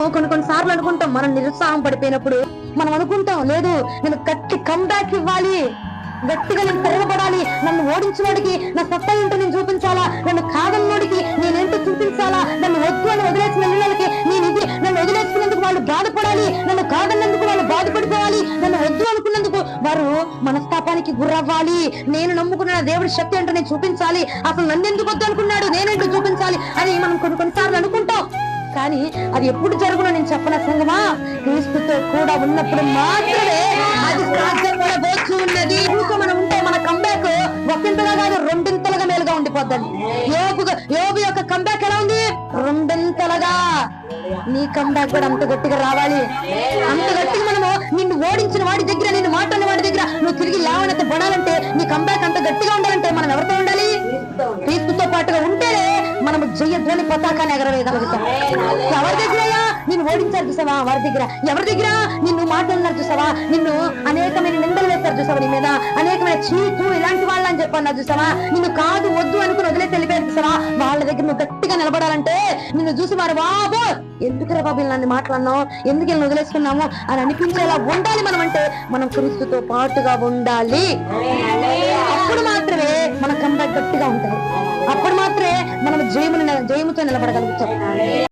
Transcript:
కొన్నిసార్లు అనుకుంటాం మనం నిరుత్సాహం పడిపోయినప్పుడు, మనం అనుకుంటాం లేదు నేను గట్టి కంబ్యాక్ ఇవ్వాలి, గట్టిగా నేను తిరగబడాలి, నన్ను ఓడించినోడికి నా సత్తా ఏంటో నేను చూపించాలా, నన్ను కాదన్నోడికి నేనేంటో చూపించాలా, నన్ను వద్దు అని వదిలేసిన పిల్లలకి నేను ఇది, నన్ను వదిలేసుకున్నందుకు వాళ్ళు బాధపడాలి, నన్ను కాదన్నందుకు వాళ్ళు బాధపడిపోవాలి, నన్ను వద్దు అనుకున్నందుకు వారు మనస్తాపానికి గురవ్వాలి, నేను నమ్ముకున్న దేవుడి శక్తి ఏంటో నేను చూపించాలి, అసలు నన్ను ఎందుకు వద్దు అనుకున్నాడు నేనేంటో చూపించాలి అని మనం కొన్నిసార్లు అనుకుంటాం. కానీ అది ఎప్పుడు జరుగునో నేను చెప్పన సంగమా, క్రీస్తుతో కూడా ఉన్నప్పుడు మాత్రమే అది సాధ్యపడవచ్చు ఉన్నది. ఇంకా మనం ఉంటే మన కంబ్యాక్ ఒకంతగా కాదు రెండింతలుగా మేలుగా ఉండిపోద్దండి. యోబు యొక్క కంబ్యాక్ ఎలా ఉంది? రెండింతలుగా. నీ కంబ్యాక్ కూడా అంత గట్టిగా రావాలి. అంత గట్టిగా మనము నిన్ను ఓడించిన వాడి దగ్గర, నిన్ను మాట్లాడిన వాడి దగ్గర నువ్వు తిరిగి లేవనెత్త పడాలంటే, నీ కంబ్యాక్ అంత గట్టిగా ఉండాలంటే మనం ఎవరితో ఉండాలి? క్రీస్తుతో పాటుగా ఉంటేనే మనము జయధ్వని పతాకాన్ని ఎగరవేయగలుగుతాం. ఎవరి దగ్గరయ్యా నిన్ను ఓడించారు చూసావా? వారి దగ్గర. ఎవరి దగ్గర నిన్ను మాట్లాడినారు చూసావా? నిన్ను అనేకమైన నిందలు వేస్తారు చూసావా? నీ మీద అనేకమైన చీటు ఇలాంటి వాళ్ళని చెప్పన్నారు చూసావా? నిన్ను కాదు వద్దు అనుకుని వదిలేసి వెళ్ళిపోయారు చూసావా? వాళ్ళ దగ్గర నువ్వు గట్టిగా నిలబడాలంటే, నిన్ను చూసి వారు బాబు ఎందుకురా బాబు నన్ను మాట్లాడినావు, ఎందుకు వీళ్ళని వదిలేసుకున్నాము అని అనిపించేలా ఉండాలి. మనం అంటే మనం క్రీస్తుతో పాటుగా ఉండాలి. అప్పుడు మాత్రమే మన కంబ్యాక్ గట్టిగా ఉంటుంది. అప్పుడు మాత్రమే మనం జయముతో నిలబడగలుగుతాం.